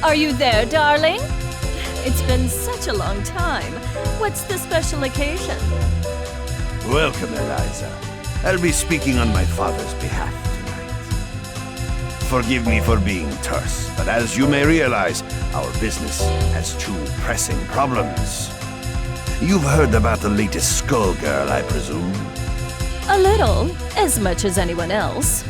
Are you there, darling? It's been such a long time. What's the special occasion? Welcome, Eliza. I'll be speaking on my father's behalf tonight. Forgive me for being terse, but as you may realize, our business has two pressing problems. You've heard about the latest Skullgirl, I presume? A little, as much as anyone else.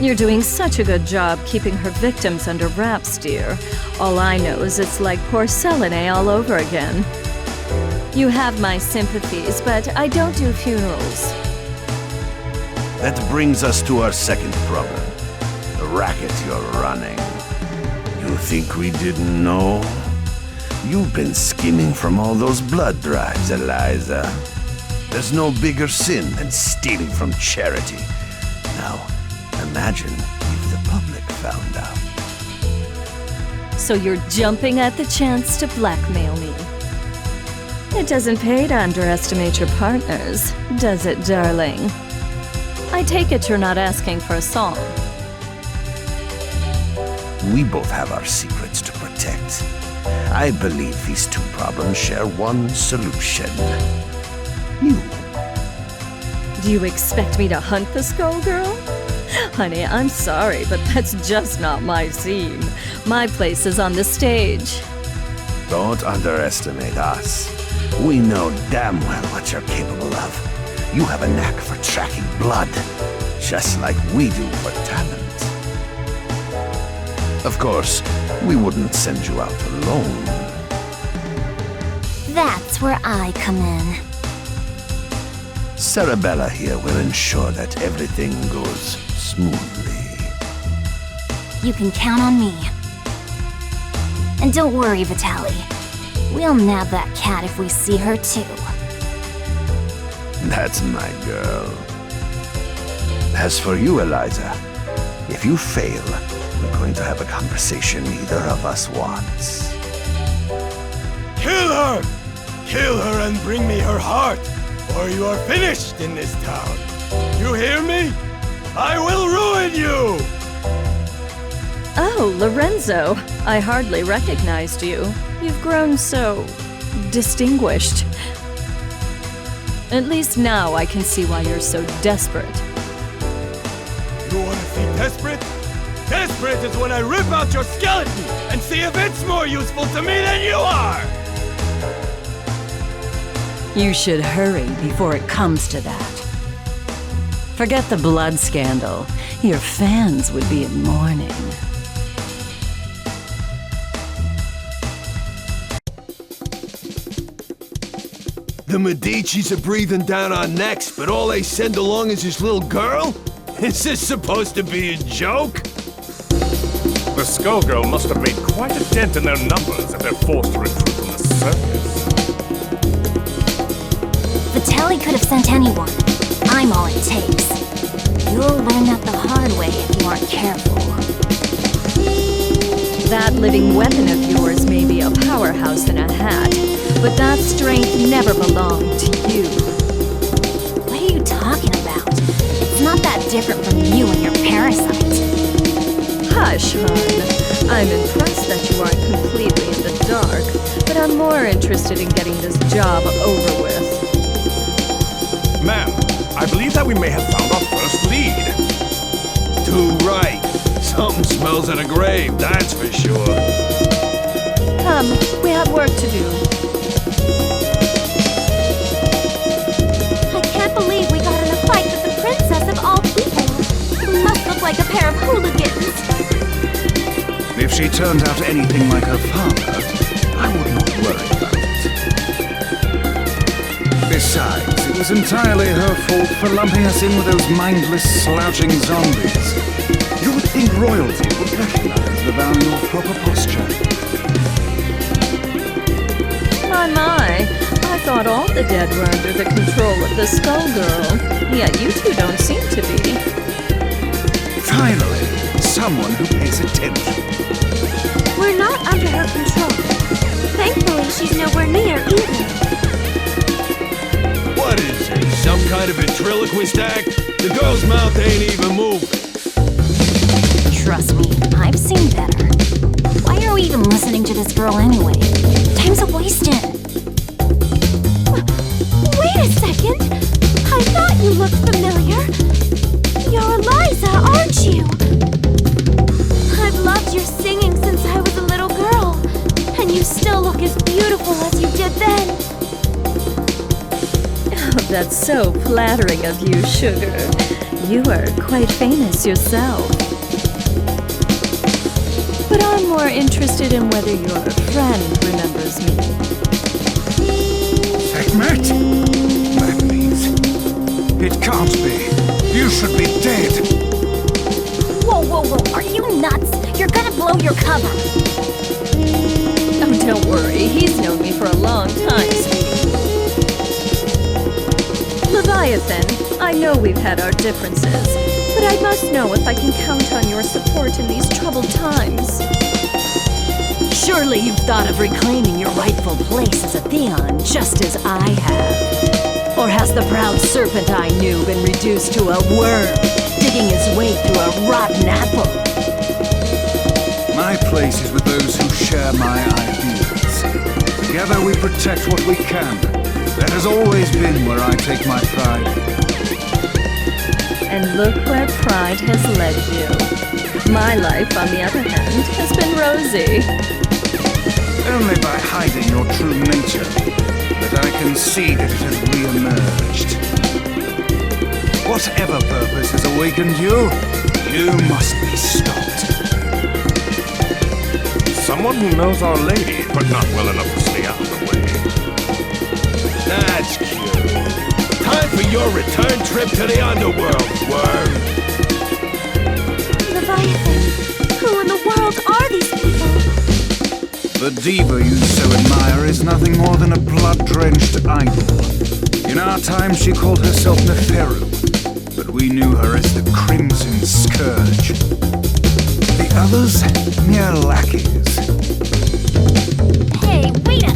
You're doing such a good job keeping her victims under wraps, dear. All I know is it's like porcelain all over again. You have my sympathies, but I don't do funerals. That brings us to our second problem. The racket you're running. You think we didn't know? You've been skimming from all those blood drives, Eliza. There's no bigger sin than stealing from charity. Now, imagine if the public found out. So you're jumping at the chance to blackmail me. It doesn't pay to underestimate your partners, does it, darling? I take it you're not asking for a song. We both have our secrets to protect. I believe these two problems share one solution. You. Do you expect me to hunt the Skullgirl? Honey, I'm sorry, but that's just not my scene. My place is on the stage. Don't underestimate us. We know damn well what you're capable of. You have a knack for tracking blood, just like we do for talent. Of course, we wouldn't send you out alone. That's where I come in. Sarabella here will ensure that everything goes smoothly. You can count on me. And don't worry, Vitaly. We'll nab that cat if we see her too. That's my girl. As for you, Eliza, if you fail, we're going to have a conversation neither of us wants. Kill her! Kill her and bring me her heart, or you are finished in this town. You hear me? I will ruin you! Oh, Lorenzo. I hardly recognized you. You've grown so distinguished. At least now I can see why you're so desperate. You want to see desperate? Desperate is when I rip out your skeleton and see if it's more useful to me than you are! You should hurry before it comes to that. Forget the blood scandal. Your fans would be in mourning. The Medicis are breathing down our necks, but all they send along is this little girl? Is this supposed to be a joke? The Skullgirl must have made quite a dent in their numbers if they're forced to recruit from the circus. Vitaly could have sent anyone. I'm all it takes. You'll learn that the hard way if you aren't careful. That living weapon of yours may be a powerhouse in a hat, but that strength never belonged to you. What are you talking about? It's not that different from you and your parasite. Hush, hon. I'm impressed that you aren't completely in the dark, but I'm more interested in getting this job over with. Ma'am, I believe that we may have found our first lead. Too right. Something smells of a grave, that's for sure. Come, we have work to do. I can't believe we got in a fight with the princess of all people. We must look like a pair of hooligans. If she turned out anything like her father, I would not worry about it. Besides, it was entirely her fault for lumping us in with those mindless, slouching zombies. You would think royalty would recognize the value of proper posture. My, I thought all the dead were under the control of the Skullgirl, yet you two don't seem to be. Finally, someone who pays attention. We're not under her control. Thankfully, she's nowhere near either. What is this, some kind of ventriloquist act? The girl's mouth ain't even moving. Trust me, I've seen better. Why are no even listening to this girl anyway. Time's a-wasting. Wait a second! I thought you looked familiar. You're Eliza, aren't you? I've loved your singing since I was a little girl, and you still look as beautiful as you did then. Oh, that's so flattering of you, Sugar. You are quite famous yourself. But I'm more interested in whether your friend remembers me. Sekhmet? That means... It can't be. You should be dead. Whoa, whoa, whoa, are you nuts? You're gonna blow your cover. Oh, don't worry. He's known me for a long time, sweetie. Leviathan, I know we've had our differences, but I must know if I can count on your support in these troubled times. Surely you've thought of reclaiming your rightful place as a Theon, just as I have. Or has the proud serpent I knew been reduced to a worm, digging his way through a rotten apple? My place is with those who share my ideals. Together we protect what we can. That has always been where I take my pride. And look where pride has led you. My life, on the other hand, has been rosy. Only by hiding your true nature that I can see that it has re-emerged. Whatever purpose has awakened you, you must be stopped. Someone who knows Our Lady, but not well enough to stay out of the way. That's cute. Time for your return trip to the underworld, worm. Leviathan, who in the world are these people? The diva you so admire is nothing more than a blood-drenched idol. In our time, she called herself Neferu, but we knew her as the Crimson Scourge. The others, mere lackeys. Hey, wait a...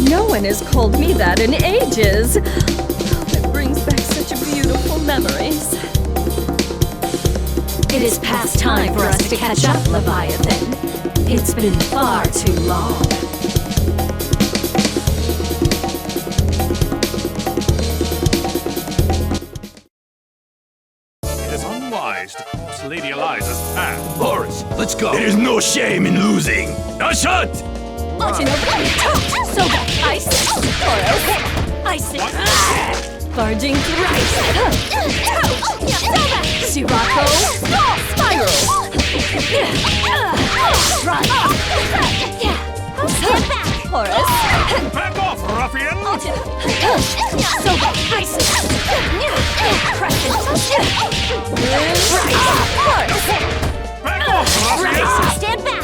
No one has called me that in ages. Oh, it brings back such beautiful memories. It is past time for us to catch up, Leviathan. It's been far too long. It is unwise to cross Lady Eliza's path. Boris, let's go. There's no shame in losing. Now shut! Barging through. Sirocco. Spiral. Run. Stand back! Horus. Back off, ruffian! Soba. Isis. Crescent. Horus. Back off, ruffian! Stand back!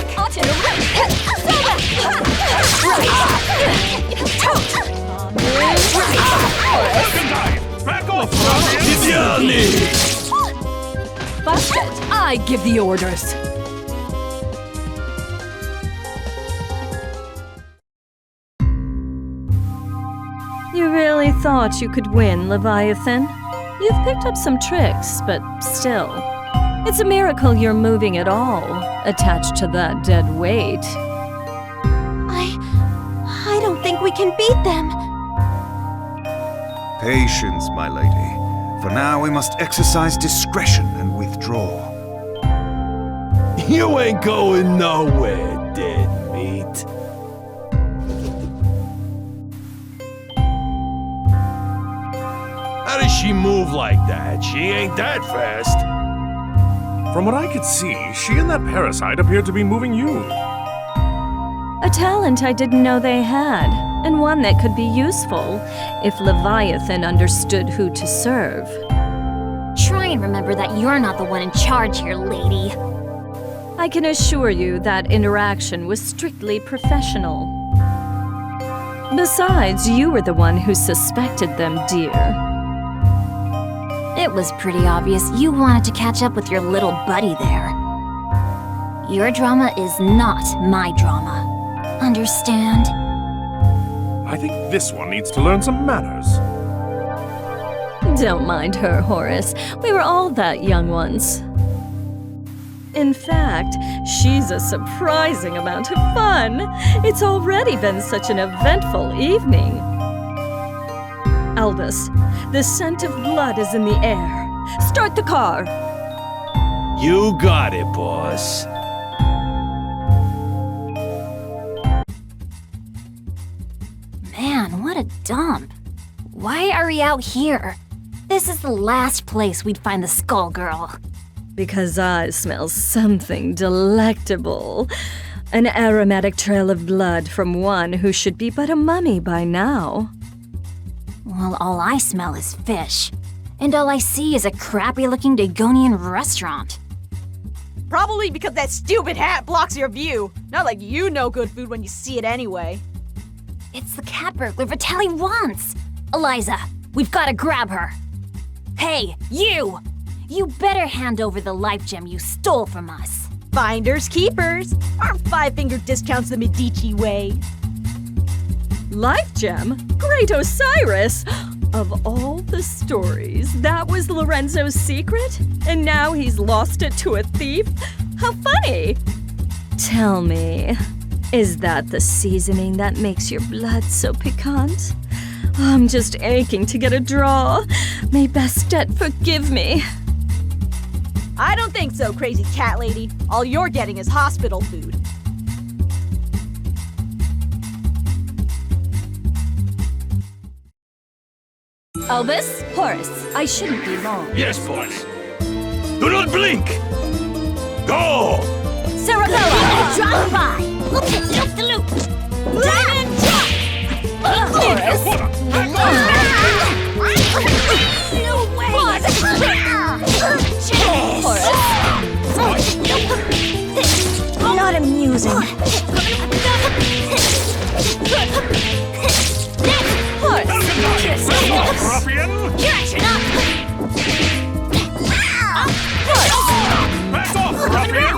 Back off, ruffian! Busted. I give the orders. You really thought you could win, Leviathan? You've picked up some tricks, but still. It's a miracle you're moving at all, attached to that dead weight. I don't think we can beat them. Patience, my lady. For now, we must exercise discretion and withdraw. You ain't going nowhere, dead meat. How does she move like that? She ain't that fast. From what I could see, she and that parasite appeared to be moving you. A talent I didn't know they had, and one that could be useful if Leviathan understood who to serve. Try and remember that you're not the one in charge here, lady. I can assure you that interaction was strictly professional. Besides, you were the one who suspected them, dear. It was pretty obvious you wanted to catch up with your little buddy there. Your drama is not my drama. Understand? I think this one needs to learn some manners. Don't mind her, Horace. We were all that young once. In fact, she's a surprising amount of fun. It's already been such an eventful evening. Albus, the scent of blood is in the air. Start the car. You got it, boss. Man, what a dump. Why are we out here? This is the last place we'd find the Skullgirl. Because I smell something delectable. An aromatic trail of blood from one who should be but a mummy by now. Well, all I smell is fish. And all I see is a crappy-looking Dagonian restaurant. Probably because that stupid hat blocks your view. Not like you know good food when you see it anyway. It's the cat burglar Vitaly wants! Eliza, we've gotta grab her. Hey, you! You better hand over the life gem you stole from us. Finders keepers. Aren't five-finger discounts the Medici way? Life gem? Great Osiris! Of all the stories, that was Lorenzo's secret? And now he's lost it to a thief? How funny! Tell me, is that the seasoning that makes your blood so piquant? I'm just aching to get a draw. May Bastet forgive me. I don't think so, crazy cat lady. All you're getting is hospital food. Albus, Horace, I shouldn't be long. Yes, boss. Do not blink! Go! Sarabella, drop by! Loop the loop! Diamond drop! Horace! No way! Horace! Not amusing. Ruffian! Catch up! Back off, ruffian!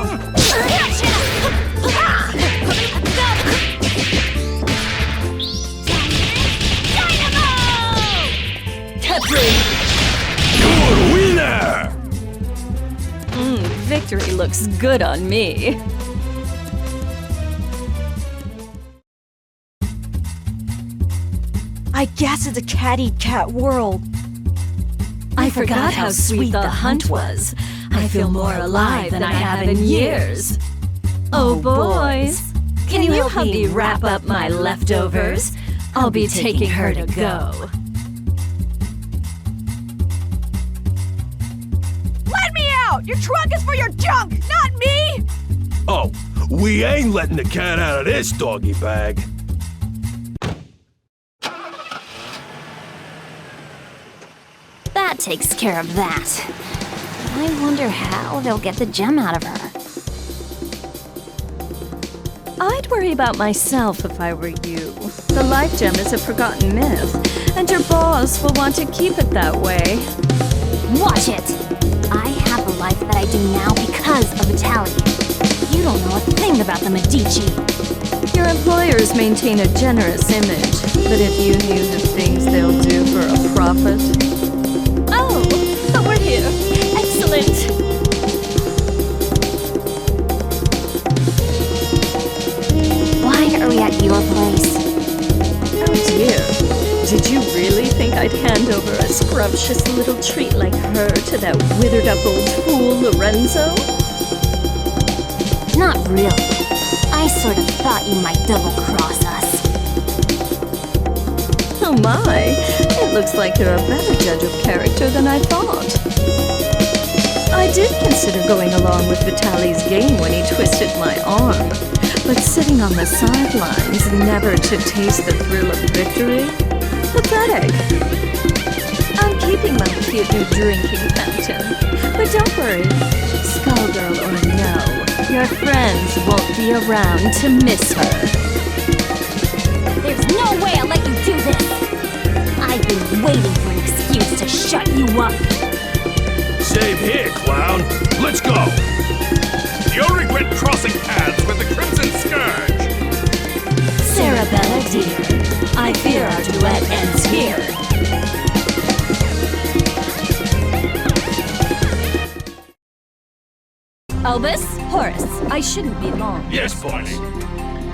Your winner! Victory looks good on me. I guess it's a cat-eat-cat world. I forgot how sweet the hunt was. I feel more alive than I have in years. Oh, boys, can you help me wrap up my leftovers? I'll be taking her to go. Let me out! Your trunk is for your junk, not me! Oh, we ain't letting the cat out of this doggy bag. That takes care of that. I wonder how they'll get the gem out of her. I'd worry about myself if I were you. The life gem is a forgotten myth, and your boss will want to keep it that way. Watch it! I have the life that I do now because of Vitaly. You don't know a thing about the Medici. Your employers maintain a generous image, but if you knew the things they'll do for a profit... Oh, but we're here. Excellent. Why are we at your place? Oh dear. Did you really think I'd hand over a scrumptious little treat like her to that withered up old fool Lorenzo? Not really. I sort of thought you might double-cross us. Oh my, it looks like you're a better judge of character than I thought. I did consider going along with Vitaly's game when he twisted my arm, but sitting on the sidelines, never to taste the thrill of victory? Pathetic. I'm keeping my cute new drinking fountain, but don't worry, Skullgirl or no, your friends won't be around to miss her. There's no way I'll let you do this! I've been waiting for an excuse to shut you up! Save here, clown. Let's go. You'll regret crossing paths with the Crimson Scourge! Sarabella, dear, I fear our duet ends here. Albus, Horace, I shouldn't be long. Yes, boss.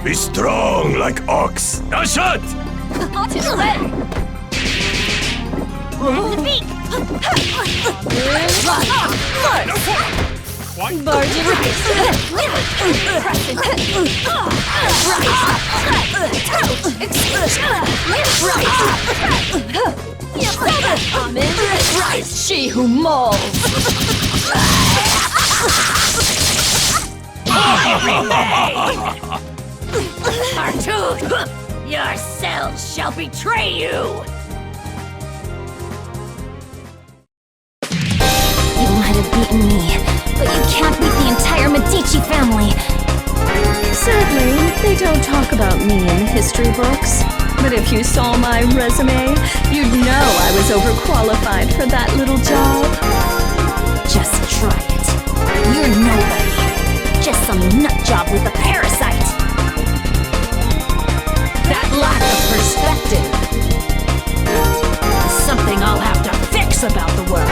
Be strong like ox. Now shut! To the left! The beak! Quite She who mauls. Artooth, your cells shall betray you! You might have beaten me, but you can't beat the entire Medici family. Sadly, they don't talk about me in history books. But if you saw my resume, you'd know I was overqualified for that little job. Just try it. You're nobody. Just some nut job with a parasite. That lack of perspective is something I'll have to fix about the world.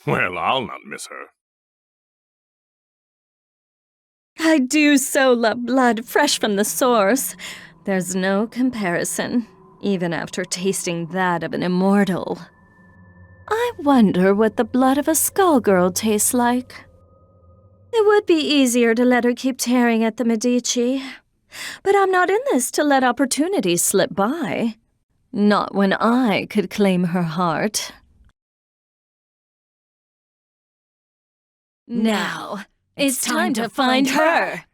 Well, I'll not miss her. I do so love blood fresh from the source. There's no comparison, even after tasting that of an immortal. I wonder what the blood of a Skullgirl tastes like. It would be easier to let her keep tearing at the Medici. But I'm not in this to let opportunities slip by. Not when I could claim her heart. Now, it's time to find her!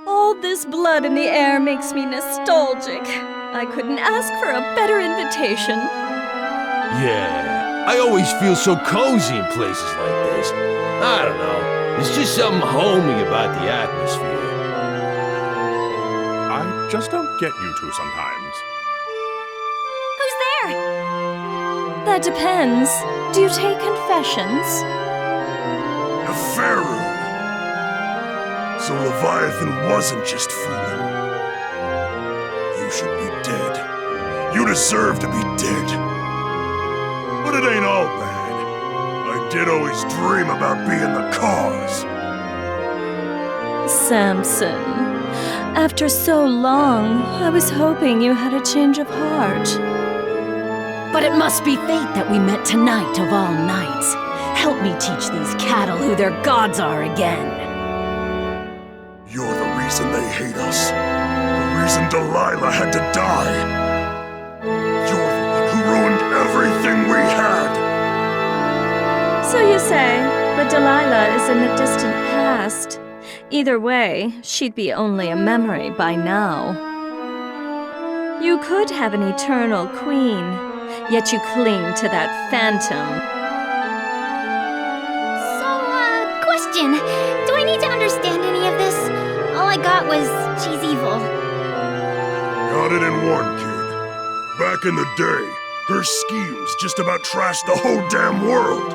All this blood in the air makes me nostalgic. I couldn't ask for a better invitation. Yeah, I always feel so cozy in places like this. I don't know. There's just something homey about the atmosphere. I just don't get you two sometimes. Who's there? That depends. Do you take confessions? Neferu! So Leviathan wasn't just fooling. You should be dead. You deserve to be dead. But it ain't all bad. I did always dream about being the cause. Samson, after so long, I was hoping you had a change of heart. But it must be fate that we met tonight of all nights. Help me teach these cattle who their gods are again. You're the reason they hate us. The reason Delilah had to die. You're the one who ruined everything we had. So you say, but Delilah is in the distant past. Either way, she'd be only a memory by now. You could have an eternal queen, yet you cling to that phantom. So, question. Do I need to understand any of this? All I got was she's evil. Got it in one, kid. Back in the day, her schemes just about trashed the whole damn world.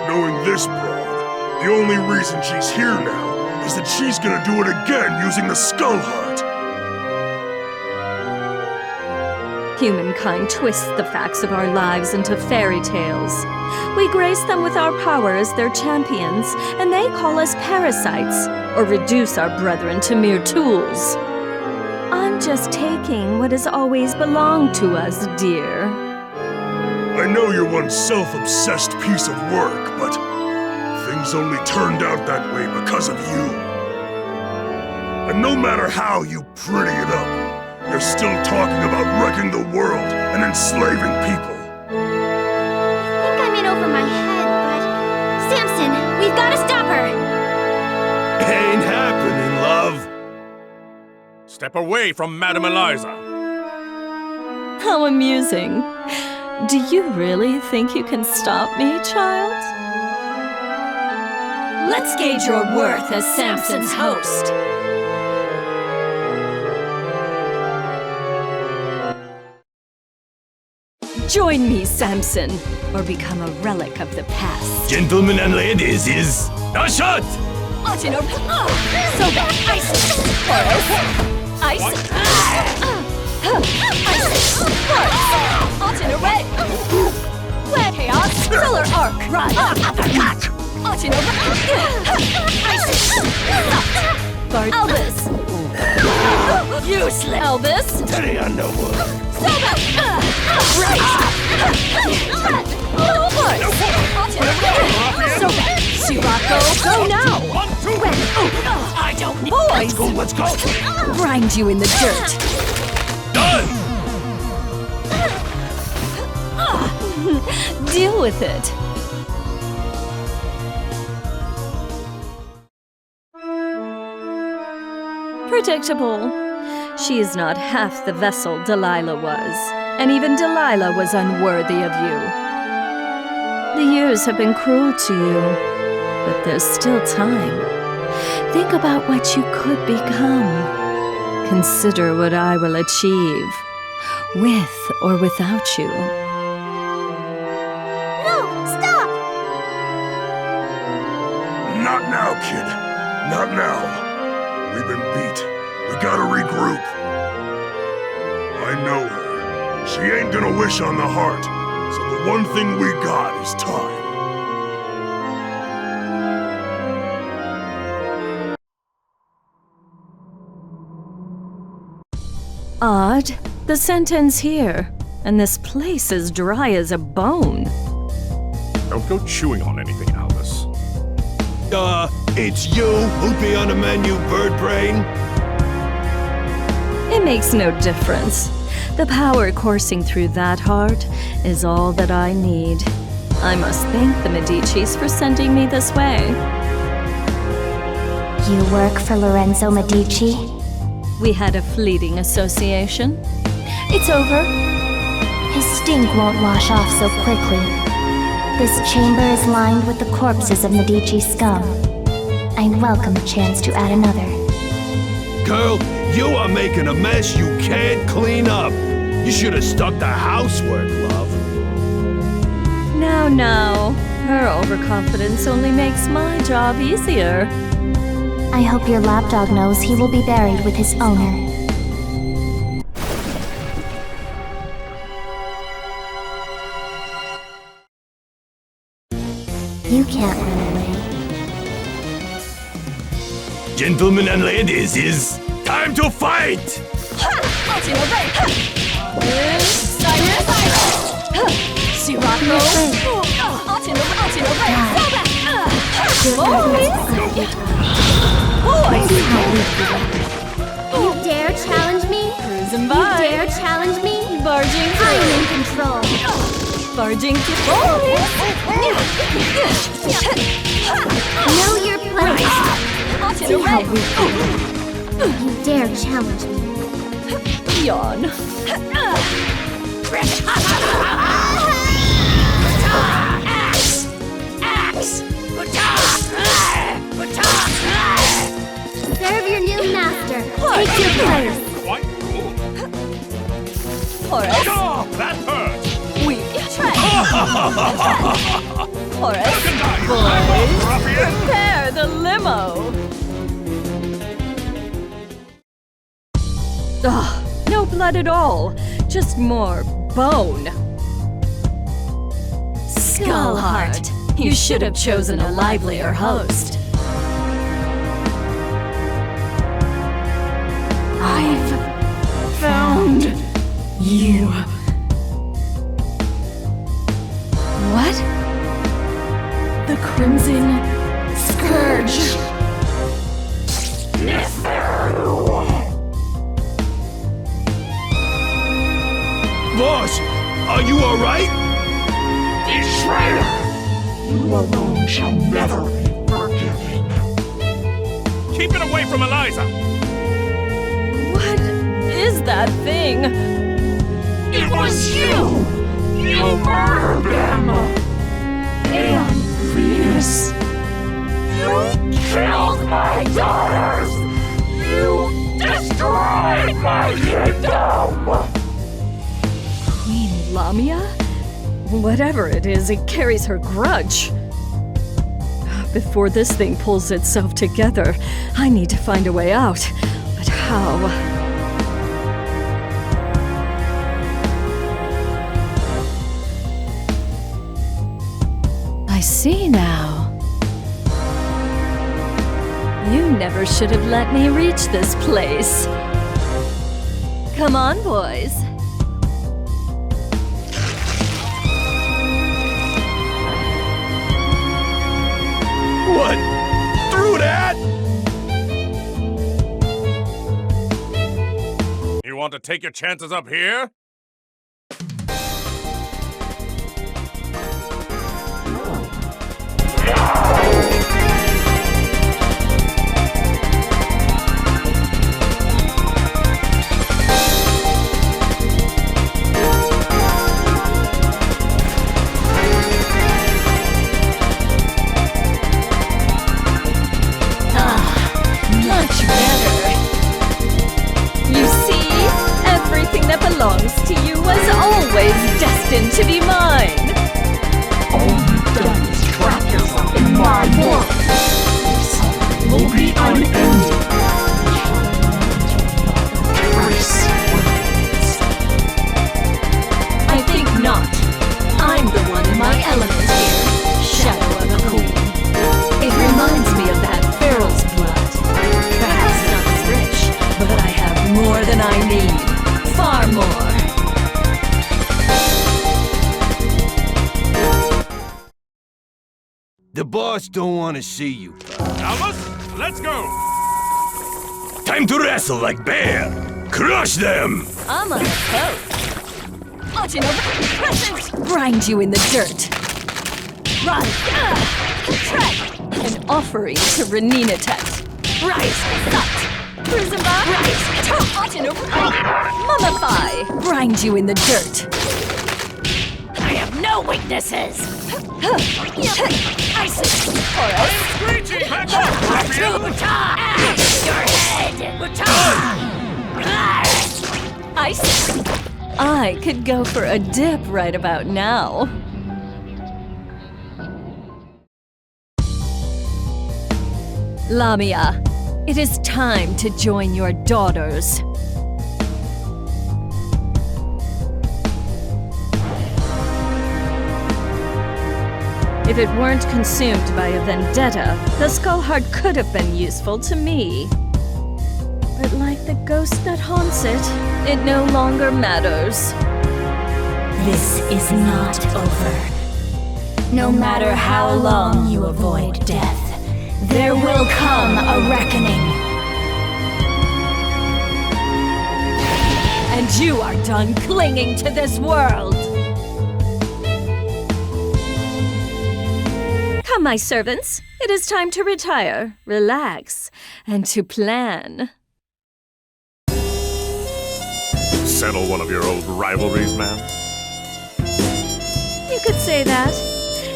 Knowing this broad, the only reason she's here now is that she's gonna do it again using the Skull Heart. Humankind twists the facts of our lives into fairy tales. We grace them with our power as their champions, and they call us parasites, or reduce our brethren to mere tools. I'm just taking what has always belonged to us, dear. I know you're one self-obsessed piece of work, but things only turned out that way because of you. And no matter how you pretty it up, you're still talking about wrecking the world and enslaving people. I think I'm in over my head, but... Samson, we've got to stop her! Ain't happening, love. Step away from Madame Eliza. How amusing. Do you really think you can stop me, child? Let's gauge your worth as Samson's host. Join me, Samson, or become a relic of the past. Gentlemen and ladies, is a shot! So bad. Ice. Forest. Ice. Ice. Forest. In a red. Red chaos. Solar arc. Run. In a Ice. Bard. Elvis. Useless. Elvis. To the underworld. So bad. Right. So bad. Sirocco, go now! I don't need— Boys! Let's go! Grind you in the dirt! Done! Deal with it. Predictable. She is not half the vessel Delilah was, and even Delilah was unworthy of you. The years have been cruel to you, but there's still time. Think about what you could become. Consider what I will achieve, with or without you. No, stop! Not now, kid. Not now. We've been beat. We gotta regroup. I know her. She ain't gonna wish on the heart. So the one thing we got is time. Odd. The scent ends here, and this place is dry as a bone. Don't go chewing on anything, Albus. It's you who'd be on the menu, bird brain? It makes no difference. The power coursing through that heart is all that I need. I must thank the Medicis for sending me this way. You work for Lorenzo Medici? We had a fleeting association. It's over. His stink won't wash off so quickly. This chamber is lined with the corpses of Medici scum. I welcome a chance to add another. Girl, you are making a mess you can't clean up. You should have stuck to housework, love. Now. Her overconfidence only makes my job easier. I hope your lapdog knows he will be buried with his owner. You can't run away. Gentlemen and ladies, is time to fight! Sirocco! You dare challenge me? Cruising You by. dare challenge me? Barging I am through. in control. Barging through. Know your place. See how weak you are. You dare challenge me? Yawn. Serve your new master. Take your place. Quite cool. Horace. Oh, that hurt! Weak. Horace. Boys, Prepare the limo. Ugh, no blood at all. Just more bone. Skullheart. You should have chosen a livelier host. I've found you. What? The Crimson Scourge. Boss, are you alright? keep it away from Eliza! What is that thing? It was you! You murdered them! And Venus! You killed my daughters! You destroyed my kingdom! Queen La Lamia? Whatever it is, it carries her grudge. Before this thing pulls itself together, I need to find a way out. But how? I see now. You never should have let me reach this place. Come on, boys. What? Through that? You want to take your chances up here? Belongs to you was always destined to be mine. All you've done is trap yourself in my world. Your suffering will be unending. I think not. I'm the one in my element here, shadow of a queen. It reminds me of that pharaoh's blood. Perhaps not as rich, but I have more than I need. Far more. The boss don't want to see you. Albus, let's go! Time to wrestle like bear! Crush them! I'm on a coat. Grind you in the dirt. Run! An offering to Reninatet. Rise, sucked. Prismba! Rise, Mummify! Grind you in the dirt. I have no weaknesses! Isis! Screeching! Back off! Your head! Isis! I could go for a dip right about now. Lamia, it is time to join your daughters. If it weren't consumed by a vendetta, the skull heart could have been useful to me. But like the ghost that haunts it, it no longer matters. This is not over. No matter how long you avoid death, there will come a reckoning. And you are done clinging to this world! Come, my servants. It is time to retire, relax, and to plan. Settle one of your old rivalries, man? You could say that.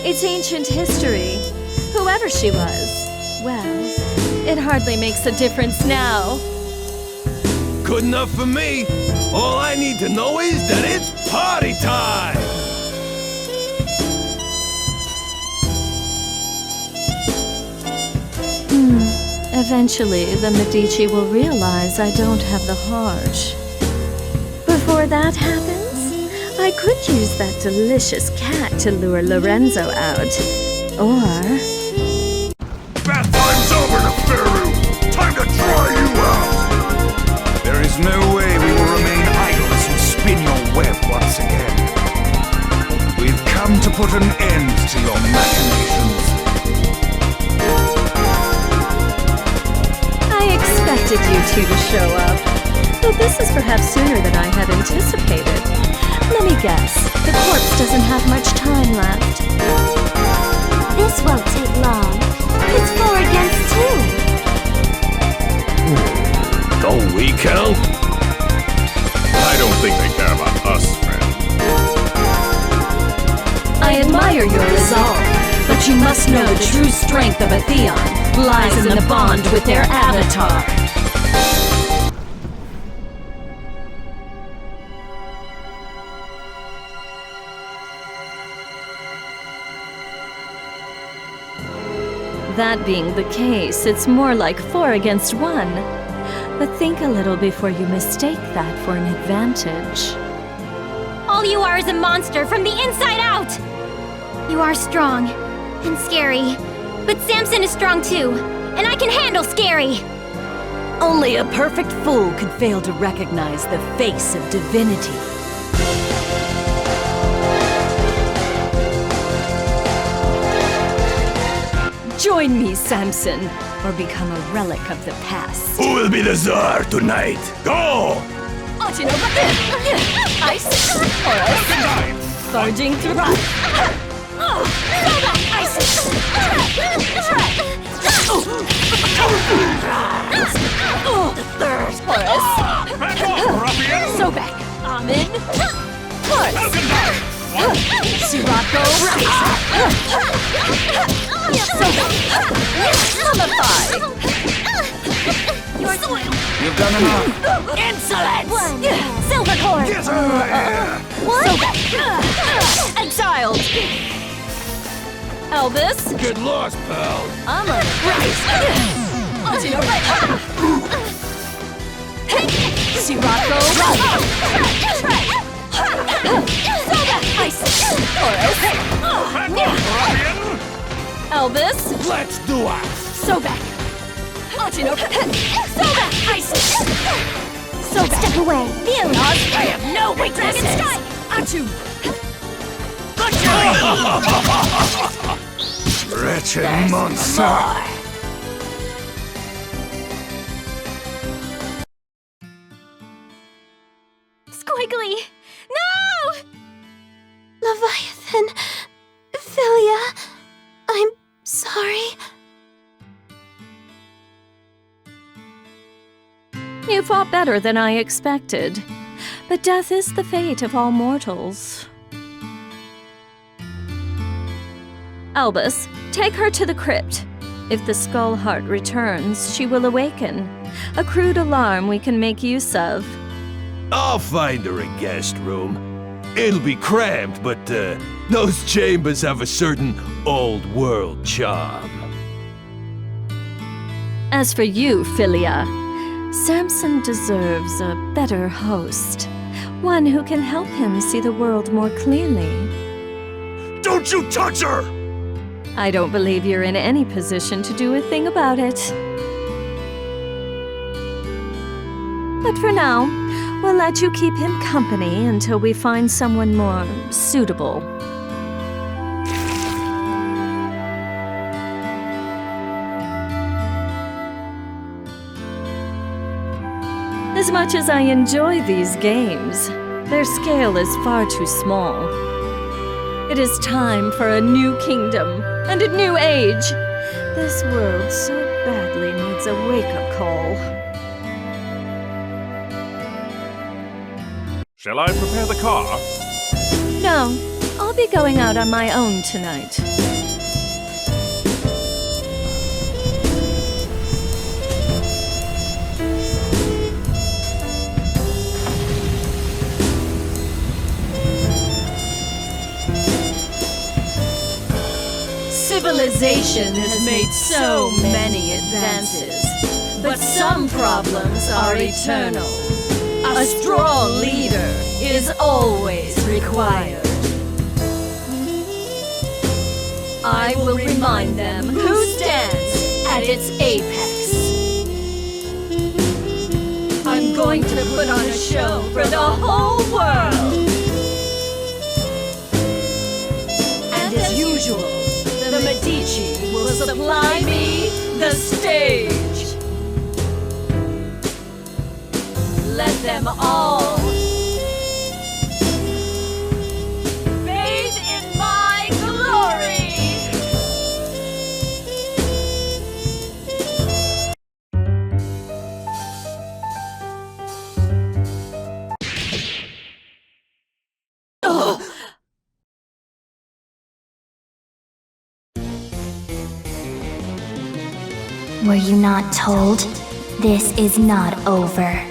It's ancient history. Whoever she was, well, it hardly makes a difference now. Good enough for me. All I need to know is that it's party time! Eventually, the Medici will realize I don't have the heart. Before that happens, I could use that delicious cat to lure Lorenzo out. Or... Bath time's over, Neferu! Time to try you out! There is no way we will remain idle as you spin your web once again. We've come to put an end to your machinations. I expected you two to show up. Though this is perhaps sooner than I had anticipated. Let me guess, the corpse doesn't have much time left. This won't take long. It's 4 against 2. Don't we count? I don't think they care about us, friend. I admire your resolve, but you must know the true strength of a Theon lies in the bond with their avatar. that being the case, it's more like 4 against 1. But think a little before you mistake that for an advantage. All you are is a monster from the inside out! You are strong and scary, but Samson is strong too, and I can handle scary! Only a perfect fool could fail to recognize the face of divinity. Join me, Samson, or become a relic of the past. Who will be the Tsar tonight? Go! Ice! Charging through! The thirst! Back off, ruffian! So back! Amen! Horse! Sirocco! You've done enough. Insolence! Silver cord! Get her here! Exiled! Elvis! Get lost, pal! I'm a Sirocco! Elvis! Let's do it! So back! Step away! Feel I have no weaknesses! Wretched monster! Squiggly! No! Leviathan, Philia, I'm sorry. You fought better than I expected. But death is the fate of all mortals. Albus, take her to the crypt. If the Skull Heart returns, she will awaken. A crude alarm we can make use of. I'll find her a guest room. It'll be cramped, but those chambers have a certain old-world charm. As for you, Philia, Samson deserves a better host. One who can help him see the world more clearly. Don't you touch her! I don't believe you're in any position to do a thing about it. But for now, we'll let you keep him company until we find someone more suitable. As much as I enjoy these games, their scale is far too small. It is time for a new kingdom and a new age. This world so badly needs a wake-up call. Shall I prepare the car? No, I'll be going out on my own tonight. Civilization has made so many advances, but some problems are eternal. A strong leader is always required. I will remind them who stands at its apex. I'm going to put on a show for the whole world. And as usual, the Medici will supply me the stage. Let them all bathe in my glory. Were you not told? This is not over.